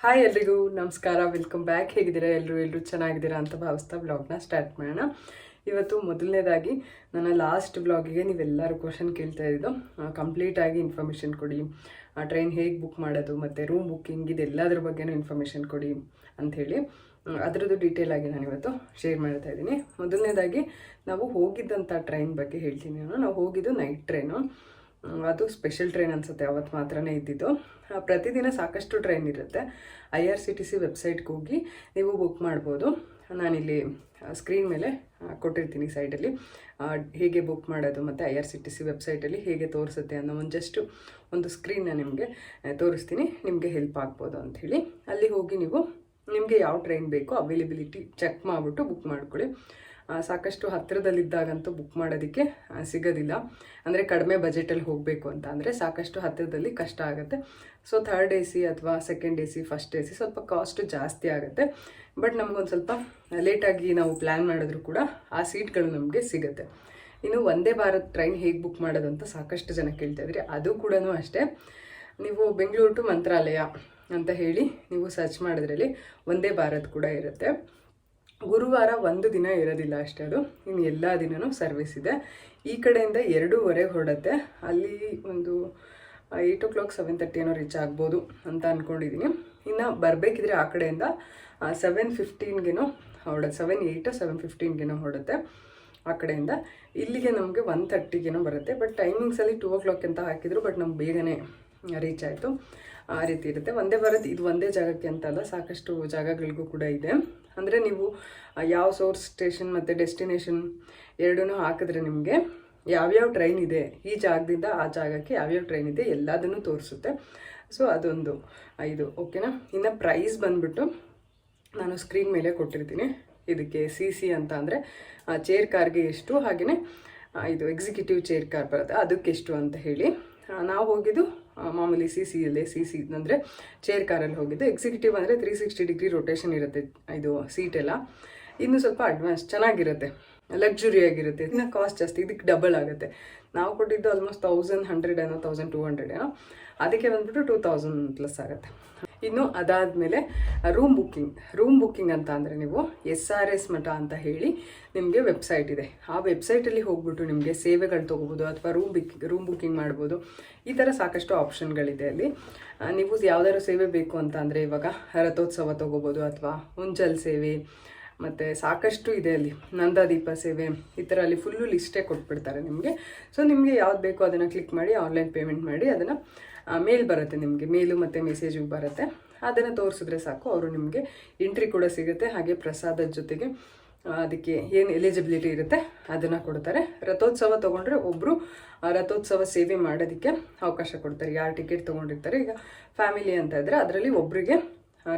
Hi ಎಲ್ರಿಗೂ ನಮಸ್ಕಾರ, welcome back. ಹೇಗಿದ್ದೀರಾ ಎಲ್ಲರೂ ಚೆನ್ನಾಗಿದ್ದೀರಾ ಅಂತ ಭಾವಿಸ್ತಾ ವ್ಲಾಗ್ನ ಸ್ಟಾರ್ಟ್ ಮಾಡೋಣ. ಇವತ್ತು ಮೊದಲನೇದಾಗಿ ನನ್ನ ಲಾಸ್ಟ್ ವ್ಲಾಗಿಗೆ ನೀವೆಲ್ಲರೂ ಕ್ವಶನ್ ಕೇಳ್ತಾ ಇದ್ದು ಕಂಪ್ಲೀಟಾಗಿ ಇನ್ಫಾರ್ಮೇಷನ್ ಕೊಡಿ, ಟ್ರೈನ್ ಹೇಗೆ ಬುಕ್ ಮಾಡೋದು ಮತ್ತು ರೂಮ್ ಬುಕ್ಕಿಂಗ್ ಇದೆಲ್ಲದ್ರ ಬಗ್ಗೆನೂ ಇನ್ಫಾರ್ಮೇಷನ್ ಕೊಡಿ ಅಂಥೇಳಿ ಅದರದ್ದು ಡೀಟೇಲ್ ಆಗಿ ನಾನು ಇವತ್ತು ಶೇರ್ ಮಾಡ್ತಾ ಇದ್ದೀನಿ. ಮೊದಲನೇದಾಗಿ ನಾವು ಹೋಗಿದ್ದಂಥ ಟ್ರೈನ್ ಬಗ್ಗೆ ಹೇಳ್ತೀನಿ. ನಾವು ಹೋಗಿದ್ದು ನೈಟ್ ಟ್ರೈನು. ಅದು ಸ್ಪೆಷಲ್ ಟ್ರೈನ್ ಅನಿಸುತ್ತೆ, ಅವತ್ತು ಮಾತ್ರನೇ ಇದ್ದಿದ್ದು. ಪ್ರತಿದಿನ ಸಾಕಷ್ಟು ಟ್ರೈನ್ ಇರುತ್ತೆ. IRCTC ವೆಬ್ಸೈಟ್ಗೆ ಹೋಗಿ ನೀವು ಬುಕ್ ಮಾಡ್ಬೋದು. ನಾನಿಲ್ಲಿ ಸ್ಕ್ರೀನ್ ಮೇಲೆ ಕೊಟ್ಟಿರ್ತೀನಿ ಸೈಡಲ್ಲಿ ಹೇಗೆ ಬುಕ್ ಮಾಡೋದು ಮತ್ತು IRCTC ವೆಬ್ಸೈಟಲ್ಲಿ ಹೇಗೆ ತೋರಿಸುತ್ತೆ ಅನ್ನೋ ಒಂದು ಸ್ಕ್ರೀನ್ನ ನಿಮಗೆ ತೋರಿಸ್ತೀನಿ, ನಿಮಗೆ ಹೆಲ್ಪ್ ಆಗ್ಬೋದು ಅಂಥೇಳಿ. ಅಲ್ಲಿ ಹೋಗಿ ನಿಮಗೆ ಯಾವ ಟ್ರೈನ್ ಬೇಕೋ ಅವೈಲೇಬಿಲಿಟಿ ಚೆಕ್ ಮಾಡಿಬಿಟ್ಟು ಬುಕ್ ಮಾಡ್ಕೊಳ್ಳಿ. ಸಾಕಷ್ಟು ಹತ್ತಿರದಲ್ಲಿದ್ದಾಗಂತೂ ಬುಕ್ ಮಾಡೋದಕ್ಕೆ ಸಿಗೋದಿಲ್ಲ. ಅಂದರೆ ಕಡಿಮೆ ಬಜೆಟಲ್ಲಿ ಹೋಗಬೇಕು ಅಂತ ಅಂದರೆ ಸಾಕಷ್ಟು ಹತ್ತಿರದಲ್ಲಿ ಕಷ್ಟ ಆಗುತ್ತೆ. ಸೊ ಥರ್ಡ್ AC ಅಥವಾ ಸೆಕೆಂಡ್ AC, ಫಸ್ಟ್ AC ಸ್ವಲ್ಪ ಕಾಸ್ಟ್ ಜಾಸ್ತಿ ಆಗುತ್ತೆ. ಬಟ್ ನಮಗೊಂದು ಸ್ವಲ್ಪ ಲೇಟಾಗಿ ನಾವು ಪ್ಲ್ಯಾನ್ ಮಾಡಿದ್ರು ಕೂಡ ಆ ಸೀಟ್ಗಳು ನಮಗೆ ಸಿಗುತ್ತೆ. ಇನ್ನು ವಂದೇ ಭಾರತ್ ಟ್ರೈನ್ ಹೇಗೆ ಬುಕ್ ಮಾಡೋದು ಅಂತ ಸಾಕಷ್ಟು ಜನ ಕೇಳ್ತಾಯಿದ್ರಿ. ಅದು ಕೂಡ ಅಷ್ಟೇ, ನೀವು ಬೆಂಗಳೂರು ಟು ಮಂತ್ರಾಲಯ ಅಂತ ಹೇಳಿ ನೀವು ಸರ್ಚ್ ಮಾಡಿದ್ರಲ್ಲಿ ವಂದೇ ಭಾರತ್ ಕೂಡ ಇರುತ್ತೆ. ಗುರುವಾರ ಒಂದು ದಿನ ಇರೋದಿಲ್ಲ ಅಷ್ಟೇ, ಅದು ಇನ್ನು ಎಲ್ಲ ದಿನವೂ ಸರ್ವಿಸ್ ಇದೆ. ಈ ಕಡೆಯಿಂದ 2:15 ಹೊರಡುತ್ತೆ. ಅಲ್ಲಿ ಒಂದು 8 o'clock 7:30 ಏನೋ ರೀಚ್ ಆಗ್ಬೋದು ಅಂತ ಅಂದ್ಕೊಂಡಿದ್ದೀನಿ. ಇನ್ನು ಬರಬೇಕಿದ್ರೆ ಆ ಕಡೆಯಿಂದ 7:15ಗೇನೋ ಹೊರಡುತ್ತೆ, 7:08 7:15ಗೇನೋ ಹೊರಡುತ್ತೆ ಆ ಕಡೆಯಿಂದ. ಇಲ್ಲಿಗೆ ನಮಗೆ 1:30ಗೇನೋ ಬರುತ್ತೆ. ಬಟ್ ಟೈಮಿಂಗ್ಸಲ್ಲಿ 2 o'clock ಅಂತ ಹಾಕಿದ್ರು, ಬಟ್ ನಮ್ಗೆ ಬೇಗನೆ ರೀಚ್ ಆಯಿತು. ಆ ರೀತಿ ಇರುತ್ತೆ. ವಂದೇ ಭಾರತ್ ಇದು ಒಂದೇ ಜಾಗಕ್ಕೆ ಅಂತಲ್ಲ, ಸಾಕಷ್ಟು ಜಾಗಗಳಿಗೂ ಕೂಡ ಇದೆ. ಅಂದರೆ ನೀವು ಯಾವ ಸೋರ್ಸ್ ಸ್ಟೇಷನ್ ಮತ್ತು ಡೆಸ್ಟಿನೇಷನ್ ಎರಡೂ ಹಾಕಿದ್ರೆ ನಿಮಗೆ ಯಾವ್ಯಾವ ಟ್ರೈನ್ ಇದೆ, ಈ ಜಾಗದಿಂದ ಆ ಜಾಗಕ್ಕೆ ಯಾವ್ಯಾವ ಟ್ರೈನ್ ಇದೆ ಎಲ್ಲದನ್ನು ತೋರಿಸುತ್ತೆ. ಸೊ ಅದೊಂದು ಇದು ಓಕೆನಾ. ಇನ್ನು ಪ್ರೈಸ್ ಬಂದುಬಿಟ್ಟು ನಾನು ಸ್ಕ್ರೀನ್ ಮೇಲೆ ಕೊಟ್ಟಿರ್ತೀನಿ. ಇದಕ್ಕೆ CC ಅಂತ ಅಂದರೆ ಚೇರ್ ಕಾರ್ಗೆ ಎಷ್ಟು, ಹಾಗೆಯೇ ಇದು ಎಕ್ಸಿಕ್ಯೂಟಿವ್ ಚೇರ್ ಕಾರ್ ಬರುತ್ತೆ ಅದಕ್ಕೆಷ್ಟು ಅಂತ ಹೇಳಿ. ನಾವು ಹೋಗಿದ್ದು ಮಾಮೂಲಿ CC ಅಂದರೆ ಚೇರ್ ಕಾರಲ್ಲಿ ಹೋಗಿದ್ದು. ಎಕ್ಸಿಕ್ಯೂಟಿವ್ ಅಂದರೆ 360 ಡಿಗ್ರಿ ರೊಟೇಷನ್ ಇರುತ್ತೆ ಇದು ಸೀಟೆಲ್ಲ. ಇನ್ನೂ ಸ್ವಲ್ಪ ಅಡ್ವಾನ್ಸ್ ಚೆನ್ನಾಗಿರುತ್ತೆ, ಲಕ್ಸುರಿಯಾಗಿರುತ್ತೆ. ಇನ್ನು ಕಾಸ್ಟ್ ಜಾಸ್ತಿ, ಇದಕ್ಕೆ ಡಬಲ್ ಆಗುತ್ತೆ. ನಾವು ಕೊಟ್ಟಿದ್ದು ಆಲ್ಮೋಸ್ಟ್ 1100 ಏನೋ 1200 ಏನೋ, ಅದಕ್ಕೆ ಬಂದುಬಿಟ್ಟು 2000+ ಆಗುತ್ತೆ. ಇನ್ನು ಅದಾದಮೇಲೆ ರೂಮ್ ಬುಕ್ಕಿಂಗ್ ಅಂತ ಅಂದರೆ ನೀವು SRS ಮಠ ಅಂತ ಹೇಳಿ ನಿಮಗೆ ವೆಬ್ಸೈಟ್ ಇದೆ. ಆ ವೆಬ್ಸೈಟಲ್ಲಿ ಹೋಗ್ಬಿಟ್ಟು ನಿಮಗೆ ಸೇವೆಗಳು ತೊಗೋಬೋದು ಅಥವಾ ರೂಮ್ ಬುಕ್ಕಿಂಗ್ ಮಾಡ್ಬೋದು. ಈ ಥರ ಸಾಕಷ್ಟು ಆಪ್ಷನ್ಗಳಿದೆ ಅಲ್ಲಿ. ನೀವು ಯಾವ್ದಾದ್ರು ಸೇವೆ ಬೇಕು ಅಂತ ಅಂದರೆ ಇವಾಗ ರಥೋತ್ಸವ ತೊಗೋಬೋದು ಅಥವಾ ಉಂಜಲ್ ಸೇವೆ ಮತ್ತು ಸಾಕಷ್ಟು ಇದೆ ಅಲ್ಲಿ, ನಂದಾದೀಪ ಸೇವೆ, ಈ ಥರ ಅಲ್ಲಿ ಫುಲ್ಲು ಲಿಸ್ಟೇ ಕೊಟ್ಬಿಡ್ತಾರೆ ನಿಮಗೆ. ಸೊ ನಿಮಗೆ ಯಾವ್ದು ಬೇಕೋ ಅದನ್ನು ಕ್ಲಿಕ್ ಮಾಡಿ ಆನ್ಲೈನ್ ಪೇಮೆಂಟ್ ಮಾಡಿ ಅದನ್ನು ಮೇಲ್ ಬರುತ್ತೆ ನಿಮಗೆ, ಮೇಲು ಮತ್ತು ಮೆಸೇಜು ಬರುತ್ತೆ. ಅದನ್ನು ತೋರಿಸಿದ್ರೆ ಸಾಕು, ಅವರು ನಿಮಗೆ ಎಂಟ್ರಿ ಕೂಡ ಸಿಗುತ್ತೆ. ಹಾಗೆ ಪ್ರಸಾದದ ಜೊತೆಗೆ ಅದಕ್ಕೆ ಏನು ಎಲಿಜಿಬಿಲಿಟಿ ಇರುತ್ತೆ ಅದನ್ನು ಕೊಡ್ತಾರೆ. ರಥೋತ್ಸವ ತೊಗೊಂಡ್ರೆ ಒಬ್ಬರು ರಥೋತ್ಸವ ಸೇವೆ ಮಾಡೋದಕ್ಕೆ ಅವಕಾಶ ಕೊಡ್ತಾರೆ. ಯಾರು ಟಿಕೆಟ್ ತೊಗೊಂಡಿರ್ತಾರೆ, ಈಗ ಫ್ಯಾಮಿಲಿ ಅಂತ ಇದ್ದರೆ ಅದರಲ್ಲಿ ಒಬ್ಬರಿಗೆ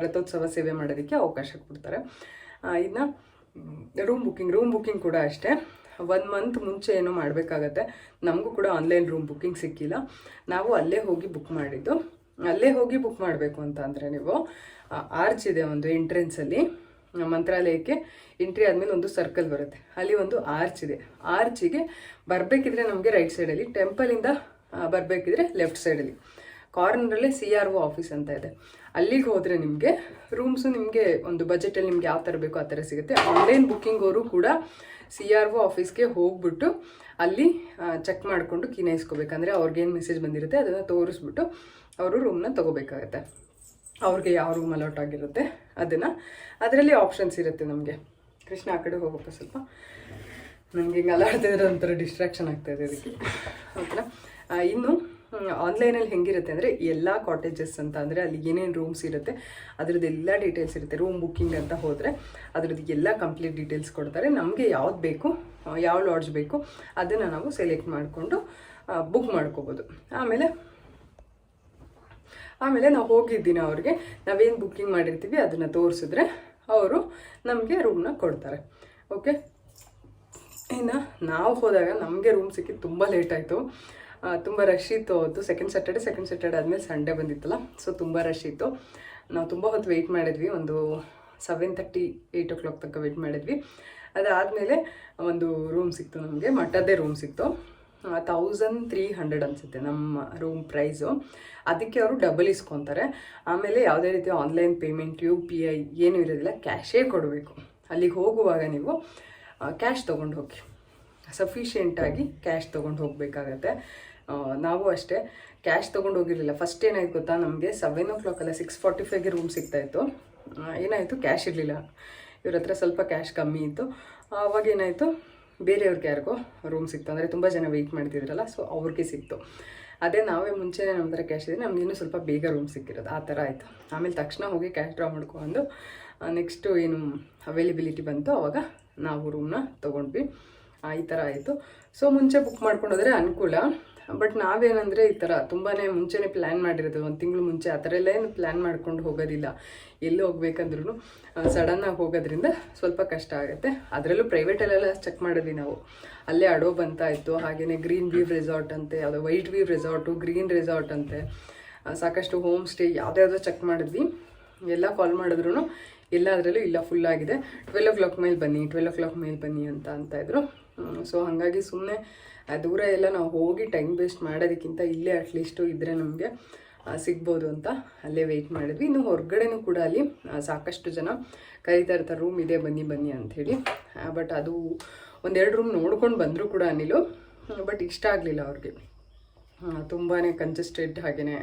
ರಥೋತ್ಸವ ಸೇವೆ ಮಾಡೋದಕ್ಕೆ ಅವಕಾಶ ಕೊಡ್ತಾರೆ. ಇನ್ನು ರೂಮ್ ಬುಕ್ಕಿಂಗ್ ಕೂಡ ಅಷ್ಟೇ, 1 month ಮುಂಚೆ ಏನೋ ಮಾಡಬೇಕಾಗತ್ತೆ. ನಮಗೂ ಕೂಡ ಆನ್ಲೈನ್ ರೂಮ್ ಬುಕ್ಕಿಂಗ್ ಸಿಕ್ಕಿಲ್ಲ. ನಾವು ಅಲ್ಲೇ ಹೋಗಿ ಬುಕ್ ಮಾಡಿದ್ದು. ಅಲ್ಲೇ ಹೋಗಿ ಬುಕ್ ಮಾಡಬೇಕು ಅಂತ ಅಂದರೆ ನೀವು ಆರ್ಚ್ ಇದೆ ಒಂದು ಎಂಟ್ರೆನ್ಸಲ್ಲಿ, ಮಂತ್ರಾಲಯಕ್ಕೆ ಎಂಟ್ರಿ ಆದಮೇಲೆ ಒಂದು ಸರ್ಕಲ್ ಬರುತ್ತೆ, ಅಲ್ಲಿ ಒಂದು ಆರ್ಚ್ ಇದೆ. ಆರ್ಚಿಗೆ ಬರಬೇಕಿದ್ರೆ ನಮಗೆ ರೈಟ್ ಸೈಡಲ್ಲಿ, ಟೆಂಪಲಿಂದ ಬರಬೇಕಿದ್ರೆ ಲೆಫ್ಟ್ ಸೈಡಲ್ಲಿ ಕಾರ್ನರಲ್ಲಿ CRO ಆಫೀಸ್ ಅಂತ ಇದೆ. ಅಲ್ಲಿಗೆ ಹೋದರೆ ನಿಮಗೆ ರೂಮ್ಸು ನಿಮಗೆ ಒಂದು ಬಜೆಟಲ್ಲಿ ನಿಮ್ಗೆ ಯಾವ ಥರ ಬೇಕೋ ಆ ಥರ ಸಿಗುತ್ತೆ. ಆನ್ಲೈನ್ ಬುಕ್ಕಿಂಗ್ ಅವರು ಕೂಡ CRO ಆಫೀಸ್ಗೆ ಹೋಗ್ಬಿಟ್ಟು ಅಲ್ಲಿ ಚೆಕ್ ಮಾಡಿಕೊಂಡು ಕೀನ ಇಸ್ಕೋಬೇಕಂದ್ರೆ ಅವ್ರಿಗೇನು ಮೆಸೇಜ್ ಬಂದಿರುತ್ತೆ ಅದನ್ನು ತೋರಿಸ್ಬಿಟ್ಟು ಅವರು ರೂಮ್ನ ತೊಗೋಬೇಕಾಗತ್ತೆ. ಅವ್ರಿಗೆ ಯಾವ ರೂಮ್ ಅಲಾಟ್ ಆಗಿರುತ್ತೆ ಅದರಲ್ಲಿ ಆಪ್ಷನ್ಸ್ ಇರುತ್ತೆ ನಮಗೆ. ಕೃಷ್ಣ ಆ ಕಡೆ ಹೋಗಪ್ಪ, ಸ್ವಲ್ಪ ನನಗೆ ಹಿಂಗೆ ಅಲಾಡ್ತಿದ್ರೆ ಒಂಥರ ಡಿಸ್ಟ್ರಾಕ್ಷನ್ ಆಗ್ತಾಯಿದೆ ಅದಕ್ಕೆ, ಓಕೆನಾ. ಇನ್ನು ಆನ್ಲೈನಲ್ಲಿ ಹೆಂಗಿರುತ್ತೆ ಅಂದರೆ ಎಲ್ಲ ಕಾಟೇಜಸ್ ಅಂತ ಅಂದರೆ ಅಲ್ಲಿ ಏನೇನು ರೂಮ್ಸ್ ಇರುತ್ತೆ ಅದರದ್ದೆಲ್ಲ ಡೀಟೇಲ್ಸ್ ಇರುತ್ತೆ. ರೂಮ್ ಬುಕ್ಕಿಂಗ್ ಅಂತ ಹೋದರೆ ಅದರದ್ದು ಎಲ್ಲ ಕಂಪ್ಲೀಟ್ ಡೀಟೇಲ್ಸ್ ಕೊಡ್ತಾರೆ. ನಮಗೆ ಯಾವ್ದು ಬೇಕು, ಯಾವ ಲಾಡ್ಜ್ ಬೇಕು ಅದನ್ನು ನಾವು ಸೆಲೆಕ್ಟ್ ಮಾಡಿಕೊಂಡು ಬುಕ್ ಮಾಡ್ಕೋಬೋದು. ಆಮೇಲೆ ನಾವು ಹೋಗಿದ್ದೀನಿ ಅವ್ರಿಗೆ ನಾವೇನು ಬುಕ್ಕಿಂಗ್ ಮಾಡಿರ್ತೀವಿ ಅದನ್ನು ತೋರಿಸಿದ್ರೆ ಅವರು ನಮಗೆ ರೂಮ್ನ ಕೊಡ್ತಾರೆ. ಓಕೆ. ಇನ್ನು ನಾವು ಹೋದಾಗ ನಮಗೆ ರೂಮ್ ಸಿಕ್ಕಿದ್ದು ತುಂಬ ಲೇಟ್ ಆಯಿತು, ತುಂಬ ರಶ್ ಇತ್ತು. ಅವತ್ತು ಸೆಕೆಂಡ್ ಸ್ಯಾಟರ್ಡೆ ಆದಮೇಲೆ ಸಂಡೇ ಬಂದಿತ್ತಲ್ಲ, ಸೊ ತುಂಬ ರಶ್ ಇತ್ತು. ನಾವು ತುಂಬ ಹೊತ್ತು ವೆಯ್ಟ್ ಮಾಡಿದ್ವಿ, ಒಂದು 7:30 8 o'clock ತನಕ ವೆಯ್ಟ್ ಮಾಡಿದ್ವಿ. ಅದಾದಮೇಲೆ ಒಂದು ರೂಮ್ ಸಿಕ್ತು ನಮಗೆ, ಮಠದ್ದೇ ರೂಮ್ ಸಿಕ್ತು. 1300 ಅನಿಸುತ್ತೆ ನಮ್ಮ ರೂಮ್ ಪ್ರೈಸು. ಅದಕ್ಕೆ ಅವರು ಡಬಲ್ ಇಸ್ಕೊತಾರೆ. ಆಮೇಲೆ ಯಾವುದೇ ರೀತಿ ಆನ್ಲೈನ್ ಪೇಮೆಂಟ್ UPI ಏನೂ ಇರೋದಿಲ್ಲ, ಕ್ಯಾಶೇ ಕೊಡಬೇಕು. ಅಲ್ಲಿಗೆ ಹೋಗುವಾಗ ನೀವು ಕ್ಯಾಶ್ ತೊಗೊಂಡು ಹೋಗಿ, ಸಫಿಷಿಯೆಂಟಾಗಿ ಕ್ಯಾಶ್ ತೊಗೊಂಡು ಹೋಗಬೇಕಾಗತ್ತೆ. ನಾವು ಅಷ್ಟೇ ಕ್ಯಾಶ್ ತೊಗೊಂಡು ಹೋಗಿರಲಿಲ್ಲ. ಫಸ್ಟ್ ಏನಾಯ್ತು ಗೊತ್ತಾ, ನಮಗೆ 7 o'clock ಅಲ್ಲ 6:45ಗೆ ರೂಮ್ ಸಿಗ್ತಾಯಿತ್ತು. ಏನಾಯಿತು, ಕ್ಯಾಶ್ ಇರಲಿಲ್ಲ. ಇವ್ರ ಹತ್ರ ಸ್ವಲ್ಪ ಕ್ಯಾಶ್ ಕಮ್ಮಿ ಇತ್ತು. ಆವಾಗ ಏನಾಯಿತು, ಬೇರೆಯವ್ರಿಗೆ ಯಾರಿಗೋ ರೂಮ್ ಸಿಕ್ತು. ಅಂದರೆ ತುಂಬ ಜನ ವೆಯ್ಟ್ ಮಾಡ್ತಿದ್ರಲ್ಲ, ಸೊ ಅವ್ರಿಗೆ ಸಿಕ್ತು. ಅದೇ ನಾವೇ ಮುಂಚೆನೇ ನಮ್ಮ ಥರ ಕ್ಯಾಶ್ ಇದೆ, ನಮ್ಗೆ ಇನ್ನೂ ಸ್ವಲ್ಪ ಬೇಗ ರೂಮ್ ಸಿಕ್ಕಿರೋದು, ಆ ಥರ ಆಯಿತು. ಆಮೇಲೆ ತಕ್ಷಣ ಹೋಗಿ ಕ್ಯಾಶ್ ಡ್ರಾ ಮಾಡ್ಕೊಂಡು ನೆಕ್ಸ್ಟು ಏನು ಅವೈಲೇಬಿಲಿಟಿ ಬಂತು ಆವಾಗ ನಾವು ರೂಮ್ನ ತೊಗೊಂಡ್ವಿ. ಈ ಥರ ಆಯಿತು. ಸೊ ಮುಂಚೆ ಬುಕ್ ಮಾಡ್ಕೊಂಡೋದ್ರೆ ಅನುಕೂಲ. ಬಟ್ ನಾವೇನಂದರೆ ಈ ಥರ ತುಂಬಾ ಮುಂಚೆನೇ ಪ್ಲ್ಯಾನ್ ಮಾಡಿರೋದು, 1 ತಿಂಗಳು ಮುಂಚೆ ಆ ಥರ ಎಲ್ಲ ಏನು ಪ್ಲ್ಯಾನ್ ಮಾಡ್ಕೊಂಡು ಹೋಗೋದಿಲ್ಲ. ಎಲ್ಲಿ ಹೋಗ್ಬೇಕಂದ್ರೂ ಸಡನ್ನಾಗಿ ಹೋಗೋದ್ರಿಂದ ಸ್ವಲ್ಪ ಕಷ್ಟ ಆಗುತ್ತೆ. ಅದರಲ್ಲೂ ಪ್ರೈವೇಟಲ್ಲೆಲ್ಲ ಚೆಕ್ ಮಾಡಿದ್ವಿ ನಾವು. ಅಲ್ಲೇ ಅಡೋಬ್ ಅಂತ ಇತ್ತು, ಹಾಗೆಯೇ ಗ್ರೀನ್ ವ್ಯೂ ರೆಸಾರ್ಟ್ ಅಂತೆ, ಯಾವುದೋ white view resort, green resort ಅಂತೆ, ಸಾಕಷ್ಟು ಹೋಮ್ ಸ್ಟೇ ಯಾವುದ್ಯಾವುದೋ ಚೆಕ್ ಮಾಡಿದ್ವಿ. ಎಲ್ಲ ಕಾಲ್ ಮಾಡಿದ್ರು ಎಲ್ಲದರಲ್ಲೂ ಇಲ್ಲ, ಫುಲ್ಲಾಗಿದೆ. 12 o'clock ಮೇಲೆ ಬನ್ನಿ, 12 o'clock ಮೇಲೆ ಬನ್ನಿ ಅಂತ ಇದ್ರು. ಸೊ ಹಾಗಾಗಿ ಸುಮ್ಮನೆ ದೂರ ಎಲ್ಲ ನಾವು ಹೋಗಿ ಟೈಮ್ ವೇಸ್ಟ್ ಮಾಡೋದಕ್ಕಿಂತ ಇಲ್ಲೇ ಅಟ್ಲೀಸ್ಟು ಇದ್ದರೆ ನಮಗೆ ಸಿಗ್ಬೋದು ಅಂತ ಅಲ್ಲೇ ವೆಯ್ಟ್ ಮಾಡಿದ್ವಿ. ಇನ್ನು ಹೊರಗಡೆನೂ ಕೂಡ ಅಲ್ಲಿ ಸಾಕಷ್ಟು ಜನ ಕರೀತಾ ಇರ್ತಾರೆ, ರೂಮ್ ಇದೆ ಬನ್ನಿ ಅಂಥೇಳಿ. ಬಟ್ ಅದು 1-2 ರೂಮ್ ನೋಡ್ಕೊಂಡು ಬಂದರೂ ಕೂಡ ಅನಿಲು, ಬಟ್ ಇಷ್ಟ ಆಗಲಿಲ್ಲ ಅವ್ರಿಗೆ. ತುಂಬಾ ಕಂಜೆಸ್ಟೆಡ್, ಹಾಗೆಯೇ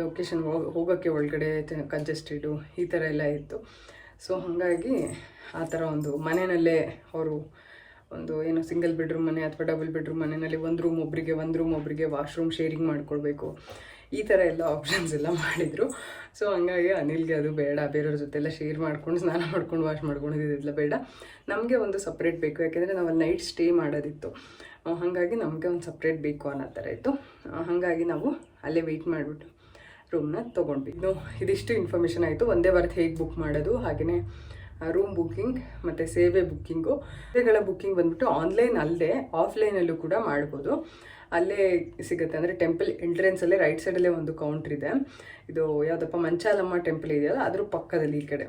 ಲೊಕೇಶನ್ ಹೋಗೋಕ್ಕೆ ಒಳಗಡೆ ಕಂಜೆಸ್ಟೆಡು ಈ ಥರ ಎಲ್ಲ ಇತ್ತು. ಸೊ ಹಾಗಾಗಿ ಆ ಥರ ಒಂದು ಮನೆಯಲ್ಲೇ ಅವರು ಒಂದು ಏನು ಸಿಂಗಲ್ ಬೆಡ್ರೂಮ್ ಮನೆ ಅಥವಾ ಡಬಲ್ ಬೆಡ್ರೂಮ್ ಮನೆಯಲ್ಲಿ ಒಂದು ರೂಮ್ ಒಬ್ಬರಿಗೆ ವಾಶ್ರೂಮ್ ಶೇರಿಂಗ್ ಮಾಡ್ಕೊಳ್ಬೇಕು, ಈ ಥರ ಎಲ್ಲ ಆಪ್ಷನ್ಸ್ ಎಲ್ಲ ಮಾಡಿದರು. ಸೊ ಹಂಗಾಗಿ ಅನಿಲ್ಗೆ ಅದು ಬೇಡ, ಬೇರೆಯವ್ರ ಜೊತೆಲ್ಲ ಶೇರ್ ಮಾಡ್ಕೊಂಡು ಸ್ನಾನ ಮಾಡ್ಕೊಂಡು ವಾಶ್ ಮಾಡ್ಕೊಂಡು ಇದೆಲ್ಲ ಬೇಡ, ನಮಗೆ ಒಂದು ಸಪ್ರೇಟ್ ಬೇಕು. ಯಾಕೆಂದರೆ ನಾವು ಅಲ್ಲಿ ನೈಟ್ ಸ್ಟೇ ಮಾಡೋದಿತ್ತು, ಹಾಗಾಗಿ ನಮಗೆ ಒಂದು ಸಪ್ರೇಟ್ ಬೇಕು ಅನ್ನೋ ಥರ ಇತ್ತು. ಹಾಗಾಗಿ ನಾವು ಅಲ್ಲೇ ವೆಯ್ಟ್ ಮಾಡಿಬಿಟ್ಟು ರೂಮ್ನ ತೊಗೊಂಡ್ವಿ. ಇದಿಷ್ಟು ಇನ್ಫಾರ್ಮೇಷನ್ ಆಯಿತು. ಒಂದೇ ವಾರದ ಹೇಗೆ ಬುಕ್ ಮಾಡೋದು, ಹಾಗೆಯೇ ರೂಮ್ ಬುಕ್ಕಿಂಗ್ ಮತ್ತು ಸೇವೆ ಬುಕ್ಕಿಂಗು. ಸೇವೆಗಳ ಬುಕ್ಕಿಂಗ್ ಬಂದುಬಿಟ್ಟು ಆನ್ಲೈನ್ ಅಲ್ಲದೆ ಆಫ್ಲೈನಲ್ಲೂ ಕೂಡ ಮಾಡ್ಬೋದು. ಅಲ್ಲೇ ಸಿಗುತ್ತೆ. ಅಂದರೆ ಟೆಂಪಲ್ ಎಂಟ್ರೆನ್ಸಲ್ಲೇ ರೈಟ್ ಸೈಡಲ್ಲೇ ಒಂದು ಕೌಂಟ್ರ್ ಇದೆ. ಇದು ಯಾವುದಪ್ಪ, ಮಂಚಾಲಮ್ಮ ಟೆಂಪಲ್ ಇದೆಯಲ್ಲ ಅದ್ರ ಪಕ್ಕದಲ್ಲಿ, ಈ ಕಡೆ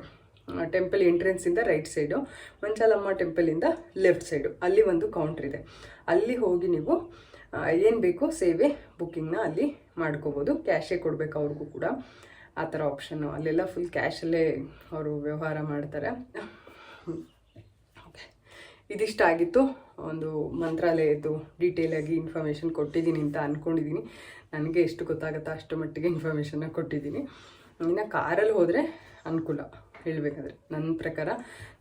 ಟೆಂಪಲ್ ಎಂಟ್ರೆನ್ಸಿಂದ ರೈಟ್ ಸೈಡು, ಮಂಚಾಲಮ್ಮ ಟೆಂಪಲಿಂದ ಲೆಫ್ಟ್ ಸೈಡು ಅಲ್ಲಿ ಒಂದು ಕೌಂಟ್ರ್ ಇದೆ. ಅಲ್ಲಿ ಹೋಗಿ ನೀವು ಏನು ಬೇಕು ಸೇವೆ ಬುಕ್ಕಿಂಗ್ನ ಅಲ್ಲಿ ಮಾಡ್ಕೋಬೋದು. ಕ್ಯಾಶೇ ಕೊಡಬೇಕು ಅವ್ರಿಗೂ ಕೂಡ, ಆ ಥರ ಆಪ್ಷನ್ನು. ಅಲ್ಲೆಲ್ಲ ಫುಲ್ ಕ್ಯಾಶಲ್ಲೇ ಅವರು ವ್ಯವಹಾರ ಮಾಡ್ತಾರೆ. ಓಕೆ, ಇದಿಷ್ಟಾಗಿತ್ತು. ಒಂದು ಮಂತ್ರಾಲಯದ್ದು ಡೀಟೇಲಾಗಿ ಇನ್ಫಾರ್ಮೇಷನ್ ಕೊಟ್ಟಿದ್ದೀನಿ ಅಂತ ಅಂದ್ಕೊಂಡಿದ್ದೀನಿ. ನನಗೆ ಎಷ್ಟು ಗೊತ್ತಾಗುತ್ತೋ ಅಷ್ಟು ಮಟ್ಟಿಗೆ ಇನ್ಫಾರ್ಮೇಷನ್ನ ಕೊಟ್ಟಿದ್ದೀನಿ. ಇನ್ನು ಕಾರಲ್ಲಿ ಹೋದರೆ ಅನುಕೂಲ ಹೇಳಬೇಕಂದ್ರೆ. ನನ್ನ ಪ್ರಕಾರ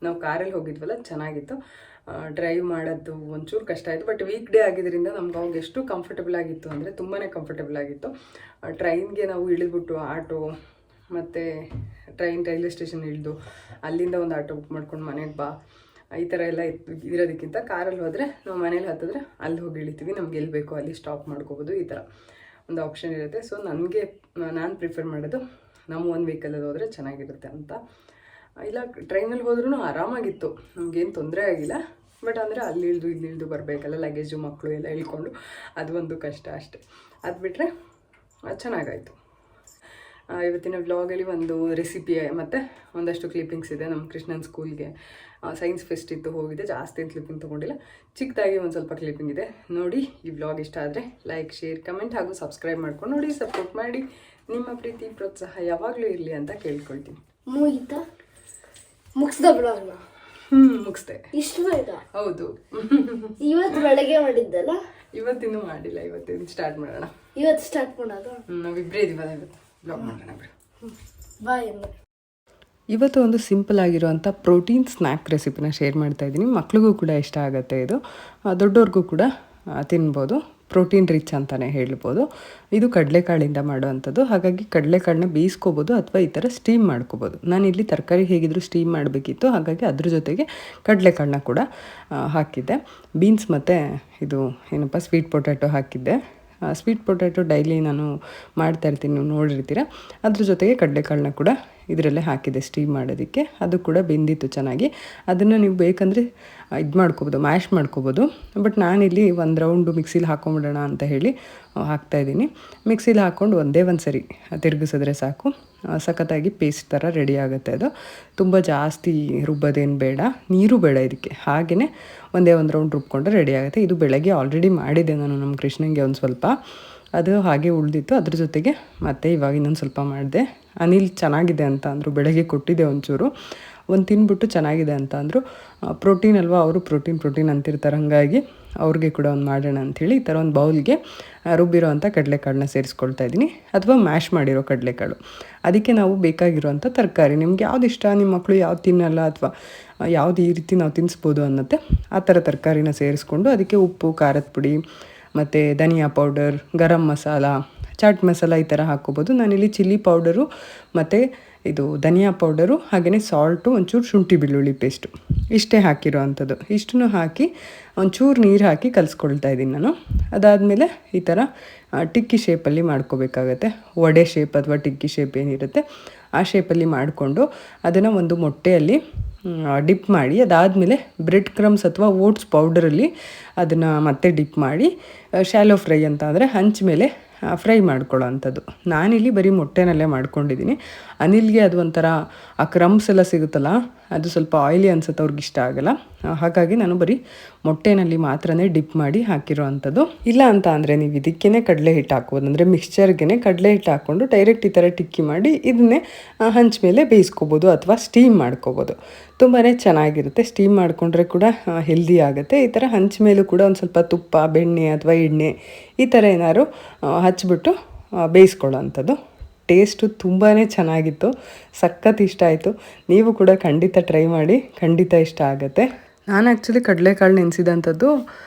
ನಾವು ಕಾರಲ್ಲಿ ಹೋಗಿದ್ವಲ್ಲ, ಚೆನ್ನಾಗಿತ್ತು. ಡ್ರೈವ್ ಮಾಡೋದು ಒಂಚೂರು ಕಷ್ಟ ಆಯಿತು. ಬಟ್ ವೀಕ್ ಡೇ ಆಗಿದ್ದರಿಂದ ನಮ್ಗೆ ಅವಾಗ ಎಷ್ಟು ಕಂಫರ್ಟಬಲ್ ಆಗಿತ್ತು ಅಂದರೆ ತುಂಬಾ ಕಂಫರ್ಟಬಲ್ ಆಗಿತ್ತು. ಟ್ರೈನ್ಗೆ ನಾವು ಇಳಿದ್ಬಿಟ್ಟು ಆಟೋ ಮತ್ತು ರೈಲ್ವೆ ಸ್ಟೇಷನ್ ಇಳಿದು ಅಲ್ಲಿಂದ ಒಂದು ಆಟೋ ಬುಕ್ ಮಾಡ್ಕೊಂಡು ಮನೆಗೆ ಬಾ, ಈ ಥರ ಎಲ್ಲ ಇರೋದಕ್ಕಿಂತ ಕಾರಲ್ಲಿ ಹೋದರೆ ನಾವು ಮನೇಲಿ ಹತ್ತಿದ್ರೆ ಅಲ್ಲಿ ಹೋಗಿ ಇಳಿತೀವಿ, ನಮ್ಗೆ ಎಲ್ಲಿ ಬೇಕೋ ಅಲ್ಲಿ ಸ್ಟಾಪ್ ಮಾಡ್ಕೋಬೋದು. ಈ ಥರ ಒಂದು ಆಪ್ಷನ್ ಇರುತ್ತೆ. ಸೊ ನಾನು ಪ್ರಿಫರ್ ಮಾಡೋದು ನಮ್ಮ ಒಂದು ವೆಹಿಕಲಲ್ಲಿ ಹೋದರೆ ಚೆನ್ನಾಗಿರುತ್ತೆ ಅಂತ. ಇಲ್ಲ ಟ್ರೈನಲ್ಲಿ ಹೋದ್ರೂ ಆರಾಮಾಗಿತ್ತು, ನಮಗೇನು ತೊಂದರೆ ಆಗಿಲ್ಲ. ಬಟ್ ಅಂದರೆ ಅಲ್ಲಿ ಇಳಿದು ಬರಬೇಕಲ್ಲ, ಲಗೇಜು ಮಕ್ಕಳು ಎಲ್ಲ ಇಳ್ಕೊಂಡು, ಅದು ಒಂದು ಕಷ್ಟ ಅಷ್ಟೆ. ಅದು ಬಿಟ್ಟರೆ ಚೆನ್ನಾಗಾಯಿತು. ಇವತ್ತಿನ ವ್ಲಾಗಲ್ಲಿ ಒಂದು ರೆಸಿಪಿ ಮತ್ತು ಒಂದಷ್ಟು ಕ್ಲಿಪ್ಪಿಂಗ್ಸ್ ಇದೆ. ನಮ್ಮ ಕೃಷ್ಣನ್ ಸ್ಕೂಲ್ಗೆ ಸೈನ್ಸ್ ಫೆಸ್ಟ್ ಇತ್ತು, ಹೋಗಿದೆ. ಜಾಸ್ತಿ ಕ್ಲಿಪ್ಪಿಂಗ್ ತೊಗೊಂಡಿಲ್ಲ, ಚಿಕ್ಕದಾಗಿ ಒಂದು ಸ್ವಲ್ಪ ಕ್ಲಿಪ್ಪಿಂಗ್ ಇದೆ. ನೋಡಿ, ಈ ವ್ಲಾಗ್ ಇಷ್ಟ ಆದರೆ ಲೈಕ್, ಶೇರ್, ಕಮೆಂಟ್ ಹಾಗೂ ಸಬ್ಸ್ಕ್ರೈಬ್ ಮಾಡ್ಕೊಂಡು ನೋಡಿ, ಸಪೋರ್ಟ್ ಮಾಡಿ. ನಿಮ್ಮ ಪ್ರೀತಿ ಪ್ರೋತ್ಸಾಹ ಯಾವಾಗಲೂ ಇರಲಿ ಅಂತ ಕೇಳ್ಕೊಳ್ತೀನಿ. ಮುಗಿಸ್ದ ಬ್ಲಾಗ್ನ? ಮುಗಿಸ್ದೆ. ಇಷ್ಟು ಬೇಗ? ಹೌದು. ಇವತ್ತು ಬೆಳಗ್ಗೆ ಮಾಡಿದ್ದಲ್ಲ? ಇವತ್ತಿನ್ನೂ ಮಾಡಿಲ್ಲ, ಇವತ್ತಿನ ಸ್ಟಾರ್ಟ್ ಮಾಡೋಣ. ಇವತ್ತು ಸ್ಟಾರ್ಟ್ ಮಾಡೋದು? ನಾವಿಬ್ಬರೇ ಇದೀವಲ್ಲ, ಇವತ್ತು ಬ್ಲಾಗ್ ಮಾಡೋಣ. ಬಾಯ್. ಇವತ್ತು ಒಂದು ಸಿಂಪಲ್ ಆಗಿರುವಂಥ ಪ್ರೋಟೀನ್ ಸ್ನ್ಯಾಕ್ ರೆಸಿಪಿನ ಶೇರ್ ಮಾಡ್ತಾ ಇದ್ದೀನಿ. ಮಕ್ಳಿಗೂ ಕೂಡ ಇಷ್ಟ ಆಗುತ್ತೆ ಇದು, ದೊಡ್ಡವ್ರಿಗೂ ಕೂಡ ತಿನ್ಬೋದು. ಪ್ರೋಟೀನ್ ರಿಚ್ ಅಂತಲೇ ಹೇಳ್ಬೋದು. ಇದು ಕಡಲೆಕಾಳಿಂದ ಮಾಡುವಂಥದ್ದು. ಹಾಗಾಗಿ ಕಡಲೆಕಾಳನ್ನ ಬೇಯಿಸ್ಕೋಬೋದು ಅಥವಾ ಈ ಥರ ಸ್ಟೀಮ್ ಮಾಡ್ಕೋಬೋದು. ನಾನಿಲ್ಲಿ ತರಕಾರಿ ಹೇಗಿದ್ದರೂ ಸ್ಟೀಮ್ ಮಾಡಬೇಕಿತ್ತು, ಹಾಗಾಗಿ ಅದ್ರ ಜೊತೆಗೆ ಕಡಲೆಕಾಳನ್ನ ಕೂಡ ಹಾಕಿದ್ದೆ. ಬೀನ್ಸ್ ಮತ್ತು ಇದು ಏನಪ್ಪ ಸ್ವೀಟ್ ಪೊಟ್ಯಾಟೊ ಹಾಕಿದ್ದೆ. ಸ್ವೀಟ್ ಪೊಟ್ಯಾಟೊ ಡೈಲಿ ನಾನು ಮಾಡ್ತಾಯಿರ್ತೀನಿ, ನೀವು ನೋಡಿರ್ತೀರ. ಅದ್ರ ಜೊತೆಗೆ ಕಡಲೆಕಾಳನ್ನ ಕೂಡ ಇದರಲ್ಲೇ ಹಾಕಿದೆ ಸ್ಟೀಮ್ ಮಾಡೋದಕ್ಕೆ. ಅದು ಕೂಡ ಬೆಂದಿತ್ತು ಚೆನ್ನಾಗಿ. ಅದನ್ನು ನೀವು ಬೇಕಂದರೆ ಇದು ಮಾಡ್ಕೊಬೋದು, ಮ್ಯಾಶ್ ಮಾಡ್ಕೊಬೋದು. ಬಟ್ ನಾನಿಲ್ಲಿ ಒಂದು ರೌಂಡು ಮಿಕ್ಸಿಲಿ ಹಾಕೊಂಬಿಡೋಣ ಅಂತ ಹೇಳಿ ಹಾಕ್ತಾಯಿದ್ದೀನಿ. ಮಿಕ್ಸಿಲಿ ಹಾಕ್ಕೊಂಡು ಒಂದೇ ಒಂದು ಸರಿ ತಿರುಗಿಸಿದ್ರೆ ಸಾಕು, ಸಖತ್ತಾಗಿ ಪೇಸ್ಟ್ ಥರ ರೆಡಿ ಆಗುತ್ತೆ. ಅದು ತುಂಬ ಜಾಸ್ತಿ ರುಬ್ಬೋದೇನು ಬೇಡ, ನೀರು ಬೇಡ ಇದಕ್ಕೆ. ಹಾಗೆಯೇ ಒಂದೇ ಒಂದು ರೌಂಡ್ ರುಬ್ಕೊಂಡ್ರೆ ರೆಡಿ ಆಗುತ್ತೆ. ಇದು ಬೆಳಗ್ಗೆ ಆಲ್ರೆಡಿ ಮಾಡಿದ್ದೆ ನಾನು ನಮ್ಮ ಕೃಷ್ಣಂಗೆ ಒಂದು ಸ್ವಲ್ಪ, ಅದು ಹಾಗೆ ಉಳಿದಿತ್ತು. ಅದ್ರ ಜೊತೆಗೆ ಮತ್ತೆ ಇವಾಗ ಇನ್ನೊಂದು ಸ್ವಲ್ಪ ಮಾಡಿದೆ. ಅನಿಲ್ ಚೆನ್ನಾಗಿದೆ ಅಂತ ಅಂದರು, ಬೆಳಗ್ಗೆ ಕೊಟ್ಟಿದ್ದೆ ಒಂಚೂರು, ಒಂದು ತಿಂದ್ಬಿಟ್ಟು ಚೆನ್ನಾಗಿದೆ ಅಂತ ಅಂದರು. ಪ್ರೋಟೀನ್ ಅಲ್ವಾ, ಅವರು ಪ್ರೋಟೀನ್ ಅಂತಿರ್ತಾರೆ, ಹಾಗಾಗಿ ಅವ್ರಿಗೆ ಕೂಡ ಒಂದು ಮಾಡೋಣ ಅಂಥೇಳಿ ಈ ಥರ ಒಂದು ಬೌಲ್ಗೆ ರುಬ್ಬಿರೋ ಅಂಥ ಕಡಲೆಕಾಳನ್ನ ಸೇರಿಸ್ಕೊಳ್ತಾ ಇದ್ದೀನಿ, ಅಥವಾ ಮ್ಯಾಶ್ ಮಾಡಿರೋ ಕಡಲೆಕಾಳು. ಅದಕ್ಕೆ ನಾವು ಬೇಕಾಗಿರೋವಂಥ ತರಕಾರಿ, ನಿಮ್ಗೆ ಯಾವ್ದು ಇಷ್ಟ, ನಿಮ್ಮ ಮಕ್ಕಳು ಯಾವ್ದು ತಿನ್ನಲ್ಲ ಅಥವಾ ಯಾವ್ದು ಈ ರೀತಿ ನಾವು ತಿನ್ನಿಸ್ಬೋದು ಅನ್ನತ್ತೆ ಆ ಥರ ತರಕಾರಿನ ಸೇರಿಸ್ಕೊಂಡು ಅದಕ್ಕೆ ಉಪ್ಪು, ಖಾರದ ಪುಡಿ ಮತ್ತು ಧನಿಯಾ ಪೌಡರ್, ಗರಂ ಮಸಾಲ, ಚಾಟ್ ಮಸಾಲ ಈ ಥರ ಹಾಕ್ಕೋಬೋದು. ನಾನಿಲ್ಲಿ ಚಿಲ್ಲಿ ಪೌಡರು ಮತ್ತು ಇದು ಧನಿಯಾ ಪೌಡರು, ಹಾಗೆಯೇ ಸಾಲ್ಟು, ಒಂಚೂರು ಶುಂಠಿ ಬೆಳ್ಳುಳ್ಳಿ ಪೇಸ್ಟು ಇಷ್ಟೇ ಹಾಕಿರೋ ಅಂಥದ್ದು. ಇಷ್ಟನ್ನು ಹಾಕಿ ಒಂಚೂರು ನೀರು ಹಾಕಿ ಕಲಿಸ್ಕೊಳ್ತಾ ಇದ್ದೀನಿ ನಾನು. ಅದಾದಮೇಲೆ ಈ ಥರ ಟಿಕ್ಕಿ ಶೇಪಲ್ಲಿ ಮಾಡ್ಕೋಬೇಕಾಗತ್ತೆ. ವಡೆ ಶೇಪ್ ಅಥವಾ ಟಿಕ್ಕಿ ಶೇಪ್ ಏನಿರುತ್ತೆ ಆ ಶೇಪಲ್ಲಿ ಮಾಡಿಕೊಂಡು ಅದನ್ನು ಒಂದು ಮೊಟ್ಟೆಯಲ್ಲಿ ಡಿಪ್ ಮಾಡಿ, ಅದಾದಮೇಲೆ ಬ್ರೆಡ್ ಕ್ರಮ್ಸ್ ಅಥವಾ ಓಟ್ಸ್ ಪೌಡರಲ್ಲಿ ಅದನ್ನು ಮತ್ತೆ ಡಿಪ್ ಮಾಡಿ ಶಾಲೋ ಫ್ರೈ ಅಂತ ಅಂದರೆ ಹಂಚ ಮೇಲೆ ಫ್ರೈ ಮಾಡ್ಕೊಳ್ಳೋ ಅಂಥದ್ದು. ನಾನಿಲ್ಲಿ ಬರೀ ಮೊಟ್ಟೆನಲ್ಲೇ ಮಾಡ್ಕೊಂಡಿದ್ದೀನಿ. ಅನಿಲ್ಗೆ ಅದು ಒಂಥರ ಆ ಕ್ರಮ್ಸ್ ಎಲ್ಲ ಸಿಗುತ್ತಲ್ಲ, ಅದು ಸ್ವಲ್ಪ ಆಯಿಲಿ ಅನ್ಸುತ್ತೆ, ಅವ್ರಿಗೆ ಇಷ್ಟ ಆಗೋಲ್ಲ. ಹಾಗಾಗಿ ನಾನು ಬರೀ ಮೊಟ್ಟೆನಲ್ಲಿ ಮಾತ್ರನೇ ಡಿಪ್ ಮಾಡಿ ಹಾಕಿರೋ ಅಂಥದ್ದು. ಇಲ್ಲ ಅಂತ ಅಂದರೆ ನೀವು ಇದಕ್ಕೇ ಕಡಲೆ ಹಿಟ್ಟು ಹಾಕ್ಬೋದು, ಅಂದರೆ ಮಿಕ್ಸ್ಚರ್ಗೆ ಕಡಲೆ ಹಿಟ್ಟು ಹಾಕ್ಕೊಂಡು ಡೈರೆಕ್ಟ್ ಈ ಥರ ಟಿಕ್ಕಿ ಮಾಡಿ ಇದನ್ನೇ ಹಂಚ ಮೇಲೆ ಬೇಯಿಸ್ಕೋಬೋದು ಅಥವಾ ಸ್ಟೀಮ್ ಮಾಡ್ಕೋಬೋದು. ತುಂಬಾ ಚೆನ್ನಾಗಿರುತ್ತೆ. ಸ್ಟೀಮ್ ಮಾಡಿಕೊಂಡ್ರೆ ಕೂಡ ಹೆಲ್ದಿ ಆಗುತ್ತೆ. ಈ ಥರ ಹಂಚ ಮೇಲೂ ಕೂಡ ಒಂದು ಸ್ವಲ್ಪ ತುಪ್ಪ, ಬೆಣ್ಣೆ ಅಥವಾ ಎಣ್ಣೆ ಈ ಥರ ಏನಾದ್ರು ಹಚ್ಬಿಟ್ಟು ಬೇಯಿಸ್ಕೊಳ್ಳೋ ಅಂಥದ್ದು. ಟೇಸ್ಟು ತುಂಬಾ ಚೆನ್ನಾಗಿತ್ತು, ಸಖತ್ ಇಷ್ಟ ಆಯಿತು. ನೀವು ಕೂಡ ಖಂಡಿತ ಟ್ರೈ ಮಾಡಿ, ಖಂಡಿತ ಇಷ್ಟ ಆಗುತ್ತೆ. ನಾನು ಆ್ಯಕ್ಚುಲಿ ಕಡಲೆಕಾಳು ನೆನೆಸಿದಂಥದ್ದು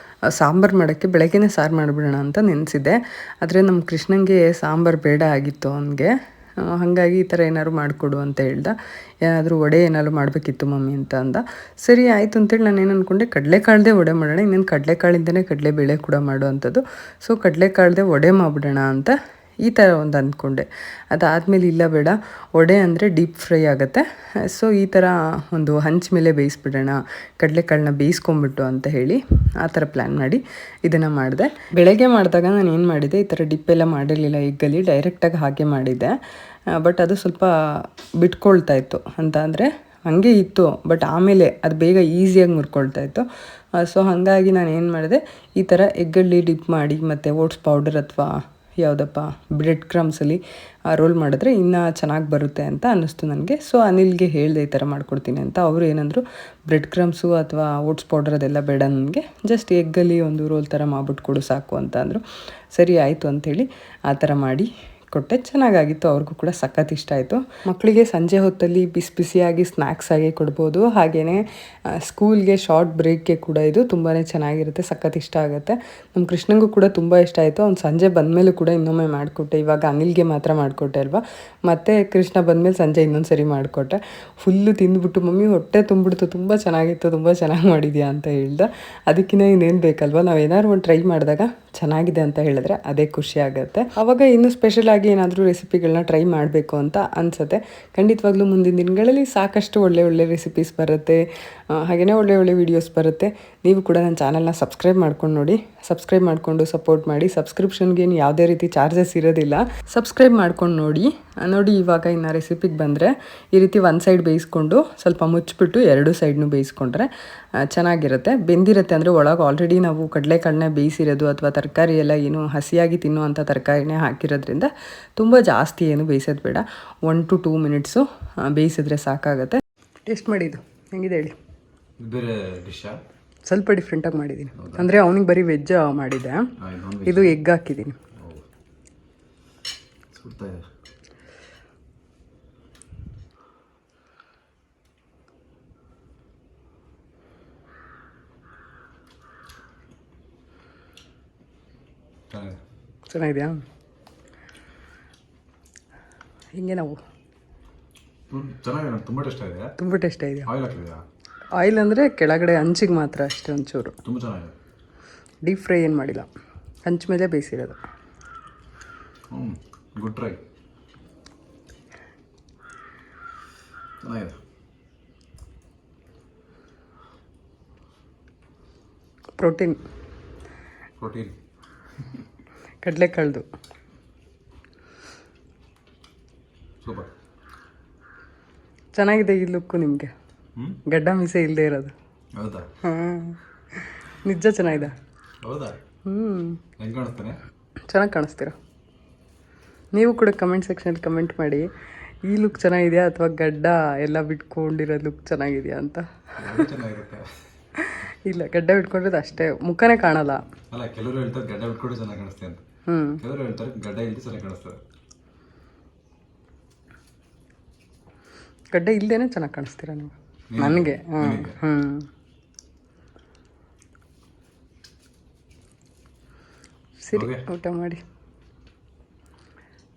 ಸಾಂಬಾರು ಮಾಡೋಕ್ಕೆ ಬೆಳಗ್ಗೆನೇ ಸಾರು ಮಾಡಿಬಿಡೋಣ ಅಂತ ನೆನೆಸಿದ್ದೆ. ಆದರೆ ನಮ್ಮ ಕೃಷ್ಣಂಗೆ ಸಾಂಬಾರು ಬೇಡ ಆಗಿತ್ತು ಅವನಿಗೆ. ಹಾಗಾಗಿ ಈ ಥರ ಏನಾದ್ರು ಮಾಡಿಕೊಡು ಅಂತ ಹೇಳ್ದೆ. ಏನಾದರೂ ವಡೆ ಏನಾದ್ರು ಮಾಡಬೇಕಿತ್ತು ಮಮ್ಮಿ ಅಂತ ಅಂದ. ಸರಿ ಆಯಿತು ಅಂತೇಳಿ ನಾನು ಏನು ಅಂದ್ಕೊಂಡೆ, ಕಡಲೆಕಾಳ್ದೇ ವಡೆ ಮಾಡೋಣ, ಇನ್ನೇನು ಕಡಲೆಕಾಳಿಂದನೇ ಕಡಲೆಬೇಳೆ ಕೂಡ ಮಾಡುವಂಥದ್ದು. ಸೊ ಕಡಲೆಕಾಳ್ದೇ ವಡೆ ಮಾಡಿಬಿಡೋಣ ಅಂತ ಈ ಥರ ಒಂದು ಅಂದ್ಕೊಂಡೆ. ಅದಾದಮೇಲೆ ಇಲ್ಲ ಬೇಡ, ವಡೆ ಅಂದರೆ ಡೀಪ್ ಫ್ರೈ ಆಗುತ್ತೆ, ಸೊ ಈ ಥರ ಒಂದು ಹಂಚ ಮೇಲೆ ಬೇಯಿಸ್ಬಿಡೋಣ, ಕಡಲೆಕಾಳನ್ನ ಬೇಯಿಸ್ಕೊಂಬಿಟ್ಟು ಅಂತ ಹೇಳಿ ಆ ಥರ ಪ್ಲ್ಯಾನ್ ಮಾಡಿ ಇದನ್ನು ಮಾಡಿದೆ. ಬೆಳಗ್ಗೆ ಮಾಡಿದಾಗ ನಾನು ಏನು ಮಾಡಿದೆ, ಈ ಥರ ಡಿಪ್ ಎಲ್ಲ ಮಾಡಿರಲಿಲ್ಲ ಎಗ್ಗಲ್ಲಿ, ಡೈರೆಕ್ಟಾಗಿ ಹಾಗೆ ಮಾಡಿದ್ದೆ. ಬಟ್ ಅದು ಸ್ವಲ್ಪ ಬಿಟ್ಕೊಳ್ತಾ ಇತ್ತು ಅಂತ ಅಂದರೆ ಹಾಗೆ ಇತ್ತು, ಬಟ್ ಆಮೇಲೆ ಅದು ಬೇಗ ಈಸಿಯಾಗಿ ಮುರ್ಕೊಳ್ತಾ ಇತ್ತು. ಸೊ ಹಾಗಾಗಿ ನಾನು ಏನು ಮಾಡಿದೆ, ಈ ಥರ ಎಗ್ಗಲ್ಲಿ ಡಿಪ್ ಮಾಡಿ ಮತ್ತು ಓಟ್ಸ್ ಪೌಡರ್ ಅಥವಾ ಯಾವುದಪ್ಪ ಬ್ರೆಡ್ ಕ್ರಮ್ಸಲ್ಲಿ ರೋಲ್ ಮಾಡಿದ್ರೆ ಇನ್ನೂ ಚೆನ್ನಾಗಿ ಬರುತ್ತೆ ಅಂತ ಅನ್ನಿಸ್ತು ನನಗೆ. ಸೊ ಅನಿಲ್ಗೆ ಹೇಳಿದೆ ಈ ಥರ ಮಾಡ್ಕೊಡ್ತೀನಿ ಅಂತ. ಅವರು ಏನಂದರು, ಬ್ರೆಡ್ ಕ್ರಮ್ಸು ಅಥವಾ ಓಟ್ಸ್ ಪೌಡರ್ ಅದೆಲ್ಲ ಬೇಡ ನನಗೆ, ಜಸ್ಟ್ ಎಗ್ಗಲ್ಲಿ ಒಂದು ರೋಲ್ ಥರ ಮಾಡ್ಬಿಟ್ಟು ಕೊಡು ಸಾಕು ಅಂತ ಅಂದರು. ಸರಿ ಆಯಿತು ಅಂಥೇಳಿ ಆ ಥರ ಮಾಡಿ ಕೊಟ್ಟೆ. ಚೆನ್ನಾಗಾಗಿತ್ತು, ಅವ್ರಿಗೂ ಕೂಡ ಸಖತ್ ಇಷ್ಟ ಆಯಿತು. ಮಕ್ಕಳಿಗೆ ಸಂಜೆ ಹೊತ್ತಲ್ಲಿ ಬಿಸಿ ಬಿಸಿಯಾಗಿ ಸ್ನ್ಯಾಕ್ಸ್ ಆಗಿ ಕೊಡ್ಬೋದು. ಹಾಗೆಯೇ ಸ್ಕೂಲ್ಗೆ ಶಾರ್ಟ್ ಬ್ರೇಕ್ಗೆ ಕೂಡ ಇದು ತುಂಬಾ ಚೆನ್ನಾಗಿರುತ್ತೆ, ಸಖತ್ ಇಷ್ಟ ಆಗುತ್ತೆ. ನಮ್ಮ ಕೃಷ್ಣಂಗೂ ಕೂಡ ತುಂಬ ಇಷ್ಟ ಆಯಿತು. ಅವ್ನು ಸಂಜೆ ಬಂದಮೇಲೂ ಕೂಡ ಇನ್ನೊಮ್ಮೆ ಮಾಡಿಕೊಟ್ಟೆ. ಇವಾಗ ಅನಿಲ್ಗೆ ಮಾತ್ರ ಮಾಡಿಕೊಟ್ಟೆ ಅಲ್ವಾ, ಮತ್ತು ಕೃಷ್ಣ ಬಂದಮೇಲೆ ಸಂಜೆ ಇನ್ನೊಂದು ಸರಿ ಮಾಡಿಕೊಟ್ಟೆ. ಫುಲ್ಲು ತಿಂದ್ಬಿಟ್ಟು ಮಮ್ಮಿ ಹೊಟ್ಟೆ ತುಂಬಿಡ್ತು, ತುಂಬ ಚೆನ್ನಾಗಿತ್ತು, ತುಂಬ ಚೆನ್ನಾಗಿ ಮಾಡಿದ್ಯಾ ಅಂತ ಹೇಳ್ದೆ. ಅದಕ್ಕಿಂತ ಇನ್ನೇನು ಬೇಕಲ್ವ, ನಾವು ಏನಾದ್ರು ಒಂದು ಟ್ರೈ ಮಾಡಿದಾಗ ಚೆನ್ನಾಗಿದೆ ಅಂತ ಹೇಳಿದ್ರೆ ಅದೇ ಖುಷಿ ಆಗುತ್ತೆ. ಆವಾಗ ಇನ್ನೂ ಸ್ಪೆಷಲಾಗಿ ಏನಾದರೂ ರೆಸಿಪಿಗಳನ್ನ ಟ್ರೈ ಮಾಡಬೇಕು ಅಂತ ಅನಿಸುತ್ತೆ. ಖಂಡಿತವಾಗ್ಲೂ ಮುಂದಿನ ದಿನಗಳಲ್ಲಿ ಸಾಕಷ್ಟು ಒಳ್ಳೆ ರೆಸಿಪೀಸ್ ಬರುತ್ತೆ, ಹಾಗೆಯೇ ಒಳ್ಳೆ ವೀಡಿಯೋಸ್ ಬರುತ್ತೆ. ನೀವು ಕೂಡ ನನ್ನ ಚಾನಲ್ನ ಸಬ್ಸ್ಕ್ರೈಬ್ ಮಾಡ್ಕೊಂಡು ನೋಡಿ, ಸಬ್ಸ್ಕ್ರೈಬ್ ಮಾಡಿಕೊಂಡು ಸಪೋರ್ಟ್ ಮಾಡಿ. ಸಬ್ಸ್ಕ್ರಿಪ್ಷನ್ಗೇನು ಯಾವುದೇ ರೀತಿ ಚಾರ್ಜಸ್ ಇರೋದಿಲ್ಲ, ಸಬ್ಸ್ಕ್ರೈಬ್ ಮಾಡ್ಕೊಂಡು ನೋಡಿ. ಇವಾಗ ಇನ್ನು ರೆಸಿಪಿಗೆ ಬಂದರೆ, ಈ ರೀತಿ ಒಂದು ಸೈಡ್ ಬೇಯಿಸ್ಕೊಂಡು ಸ್ವಲ್ಪ ಮುಚ್ಚಿಬಿಟ್ಟು ಎರಡು ಸೈಡ್ನು ಬೇಯಿಸ್ಕೊಂಡ್ರೆ ಚೆನ್ನಾಗಿರುತ್ತೆ. ಬೆಂದಿರುತ್ತೆ ಅಂದರೆ ಒಳಗೆ ಆಲ್ರೆಡಿ ನಾವು ಕಡಲೆಕಾಳನ್ನ ಬೇಯಿಸಿರೋದು ಅಥವಾ ತರಕಾರಿ ಎಲ್ಲ ಏನು ಹಸಿಯಾಗಿ ತಿನ್ನುವಂಥ ತರಕಾರಿನೇ ಹಾಕಿರೋದ್ರಿಂದ ತುಂಬ ಜಾಸ್ತಿ ಏನು ಬೇಯಿಸೋದು ಬೇಡ. 1 to 2 ಮಿನಿಟ್ಸು ಬೇಯಿಸಿದ್ರೆ ಸಾಕಾಗುತ್ತೆ. ಟೇಸ್ಟ್ ಮಾಡಿದ್ದು ಹೆಂಗಿದೆ ಹೇಳಿ. ಬೇರೆ ಡಿಶ್ ಸ್ವಲ್ಪ ಡಿಫ್ರೆಂಟಾಗಿ ಮಾಡಿದ್ದೀನಿ, ಅಂದರೆ ಅವನಿಗೆ ಬರೀ ವೆಜ್ ಮಾಡಿದ್ದೆ, ಇದು ಎಗ್ ಹಾಕಿದ್ದೀನಿ. ಚೆನ್ನಾಗಿದೆಯಾ? ಹಿಂಗೆ ನಾವು ಚೆನ್ನಾಗಿದೆ, ತುಂಬ ಟೇಸ್ಟ್ ಇದೆ. ತುಂಬ ಟೇಸ್ಟ್ ಇದೆ. ಆಯಿಲ್ ಹಾಕಿದೆಯಾ? ಆಯಿಲ್ ಅಂದರೆ ಕೆಳಗಡೆ ಹಂಚಿಗೆ ಮಾತ್ರ ಅಷ್ಟೇ, ಒಂಚೂರು. ತುಂಬ ಚೆನ್ನಾಗಿದೆ. ಡೀಪ್ ಫ್ರೈ ಏನು ಮಾಡಿಲ್ಲ, ಹಂಚು ಮೇಲೆ ಬೇಯಿಸಿರೋದು. Good try. ಚೆನ್ನಾಗಿದೆ. Protein protein. ಕಡಲೆಕಾಳ್ದು. ಸೂಪರ್. ಚೆನ್ನಾಗಿದೆ ಈ ಲುಕ್ಕು ನಿಮಗೆ. ಗಡ್ಡ ಮೀಸೆ ಇಲ್ಲದೆ ಇರೋದು. ಹೌದಾ? ಹಾಂ, ನಿಜ ಚೆನ್ನಾಗಿದೆ. ಹೌದಾ? ಹೆಂಗೆ ಕಾಣಿಸ್ತಾನೆ? ಚೆನ್ನಾಗಿ ಕಾಣಿಸ್ತೀರ. ನೀವು ಕೂಡ ಕಮೆಂಟ್ ಸೆಕ್ಷನಲ್ಲಿ ಕಮೆಂಟ್ ಮಾಡಿ, ಈ ಲುಕ್ ಚೆನ್ನಾಗಿದೆಯಾ ಅಥವಾ ಗಡ್ಡ ಎಲ್ಲ ಬಿಟ್ಕೊಂಡಿರೋ ಲುಕ್ ಚೆನ್ನಾಗಿದೆಯಾ ಅಂತ. ಚೆನ್ನಾಗಿರುತ್ತೆ. ಇಲ್ಲ, ಗಡ್ಡ ಬಿಟ್ಕೊಂಡಿರೋದು ಅಷ್ಟೇ, ಮುಖನೇ ಕಾಣಲ್ಲ. ಅಲ್ಲ, ಕೆಲವರು ಹೇಳ್ತಾರೆ ಗಡ್ಡ ಬಿಟ್ಕೊಂಡು ಚೆನ್ನಾಗಿ ಕಾಣಿಸ್ತೆ ಅಂತ. ಕೆಲವರು ಹೇಳ್ತಾರೆ ಗಡ್ಡ ಇಲ್ಲದೆ ಚೆನ್ನಾಗಿ ಕಾಣಿಸ್ತದೆ. ಗಡ್ಡ ಇಲ್ಲದೇನೆ ಚೆನ್ನಾಗಿ ಕಾಣಿಸ್ತೀರಾ ನೀವು ನನಗೆ. ಸರಿ, ಊಟ ಮಾಡಿ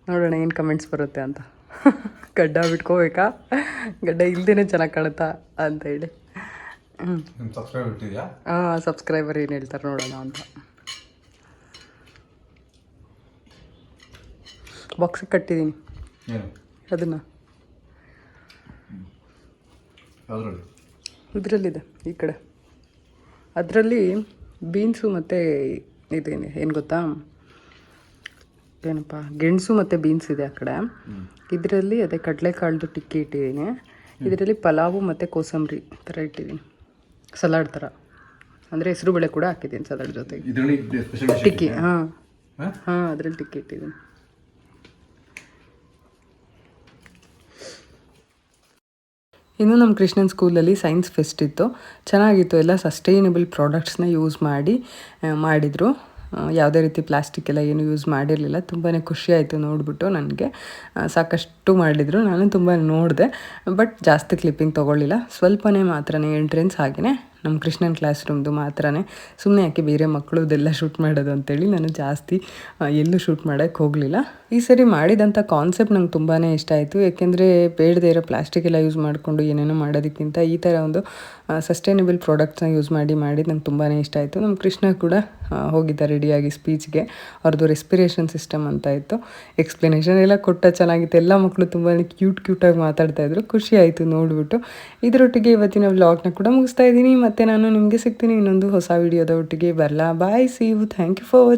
ನೋಡೋಣ ಏನು ಕಮೆಂಟ್ಸ್ ಬರುತ್ತೆ ಅಂತ. ಗಡ್ಡ ಬಿಟ್ಕೋಬೇಕಾ, ಗಡ್ಡ ಇಲ್ಲದೇನೆ ಚೆನ್ನಾಗಿ ಕಾಣುತ್ತಾ ಅಂತ ಹೇಳಿ. ಸಬ್ಸ್ಕ್ರೈಬರ್ ಏನು ಹೇಳ್ತಾರೆ ನೋಡೋಣ ಅಂತ. ಬಾಕ್ಸಿಗೆ ಕಟ್ಟಿದ್ದೀನಿ ಅದನ್ನು. ಇದರಲ್ಲಿದೆ ಈ ಕಡೆ. ಅದರಲ್ಲಿ ಬೀನ್ಸು ಮತ್ತು ಇದೇನು ಏನು ಗೊತ್ತಾ, ಏನಪ್ಪ, ಗೆಣಸು ಮತ್ತು ಬೀನ್ಸ್ ಇದೆ ಆ ಕಡೆ. ಇದರಲ್ಲಿ ಅದೇ ಕಡಲೆಕಾಳ್ದು ಟಿಕ್ಕಿ ಇಟ್ಟಿದ್ದೀನಿ. ಇದರಲ್ಲಿ ಪಲಾವು ಮತ್ತು ಕೋಸಂಬರಿ ಥರ ಇಟ್ಟಿದ್ದೀನಿ, ಸಲಾಡ್ ಥರ. ಅಂದರೆ ಹೆಸರು ಬೇಳೆ ಕೂಡ ಹಾಕಿದ್ದೀನಿ ಸಲಾಡ್ ಜೊತೆಗೆ. ಟಿಕ್ಕಿ, ಹಾಂ ಹಾಂ, ಅದರಲ್ಲಿ ಟಿಕ್ಕಿ ಇಟ್ಟಿದ್ದೀನಿ. ಇನ್ನು ನಮ್ಮ ಕೃಷ್ಣನ್ ಸ್ಕೂಲಲ್ಲಿ ಸೈನ್ಸ್ ಫೆಸ್ಟ್ ಇತ್ತು, ಚೆನ್ನಾಗಿತ್ತು. ಎಲ್ಲ ಸಸ್ಟೈನಬಲ್ ಪ್ರಾಡಕ್ಟ್ಸ್ನ ಯೂಸ್ ಮಾಡಿದರು. ಯಾವುದೇ ರೀತಿ ಪ್ಲಾಸ್ಟಿಕ್ ಎಲ್ಲ ಏನು ಯೂಸ್ ಮಾಡಿರಲಿಲ್ಲ. ತುಂಬಾ ಖುಷಿಯಾಯಿತು ನೋಡಿಬಿಟ್ಟು ನನಗೆ. ಸಾಕಷ್ಟು ಮಾಡಿದರು, ನಾನು ತುಂಬ ನೋಡಿದೆ, ಬಟ್ ಜಾಸ್ತಿ ಕ್ಲಿಪ್ಪಿಂಗ್ ತೊಗೊಳ್ಳಿಲ್ಲ. ಸ್ವಲ್ಪನೇ ಮಾತ್ರನೇ ಎಂಟ್ರೆನ್ಸ್ ಹಾಗೆಯೇ ನಮ್ಮ ಕೃಷ್ಣನ್ ಕ್ಲಾಸ್ ರೂಮ್ದು ಮಾತ್ರನೇ. ಸುಮ್ಮನೆ ಯಾಕೆ ಬೇರೆ ಮಕ್ಕಳದೆಲ್ಲ ಶೂಟ್ ಮಾಡೋದು ಅಂತೇಳಿ ನಾನು ಜಾಸ್ತಿ ಎಲ್ಲೂ ಶೂಟ್ ಮಾಡೋಕ್ಕೆ ಹೋಗಲಿಲ್ಲ. ಈ ಸರಿ ಮಾಡಿದಂಥ ಕಾನ್ಸೆಪ್ಟ್ ನಂಗೆ ತುಂಬಾ ಇಷ್ಟ ಆಯಿತು. ಏಕೆಂದರೆ ಬೇಡದೇ ಇರೋ ಪ್ಲಾಸ್ಟಿಕ್ ಎಲ್ಲ ಯೂಸ್ ಮಾಡಿಕೊಂಡು ಏನೇನೋ ಮಾಡೋದಕ್ಕಿಂತ ಈ ಥರ ಒಂದು ಸಸ್ಟೈನಬಲ್ ಪ್ರಾಡಕ್ಟ್ಸ್ನ ಯೂಸ್ ಮಾಡಿದ್ದು ನಂಗೆ ತುಂಬಾ ಇಷ್ಟ ಆಯಿತು. ನಮ್ಮ ಕೃಷ್ಣ ಕೂಡ ಹೋಗಿದ್ದ ರೆಡಿಯಾಗಿ ಸ್ಪೀಚ್ಗೆ. ಅವ್ರದ್ದು ರೆಸ್ಪಿರೇಷನ್ ಸಿಸ್ಟಮ್ ಅಂತ ಇತ್ತು. ಎಕ್ಸ್ಪ್ಲನೇಷನ್ ಎಲ್ಲ ಕೊಟ್ಟ ಚೆನ್ನಾಗಿತ್ತು. ಎಲ್ಲ ಮಕ್ಕಳು ತುಂಬಾ ಕ್ಯೂಟಾಗಿ ಮಾತಾಡ್ತಾಯಿದ್ರು. ಖುಷಿ ಆಯಿತು ನೋಡಿಬಿಟ್ಟು. ಇದರೊಟ್ಟಿಗೆ ಇವತ್ತಿನ ವ್ಲಾಗ್ನ ಕೂಡ ಮುಗಿಸ್ತಾ ಇದ್ದೀನಿ. ಮತ್ತು ನಾನು ನಿಮಗೆ ಸಿಗ್ತೀನಿ ಇನ್ನೊಂದು ಹೊಸ ವಿಡಿಯೋದ ಒಟ್ಟಿಗೆ. ಬರಲಾ, bye, see you, thank you for watching.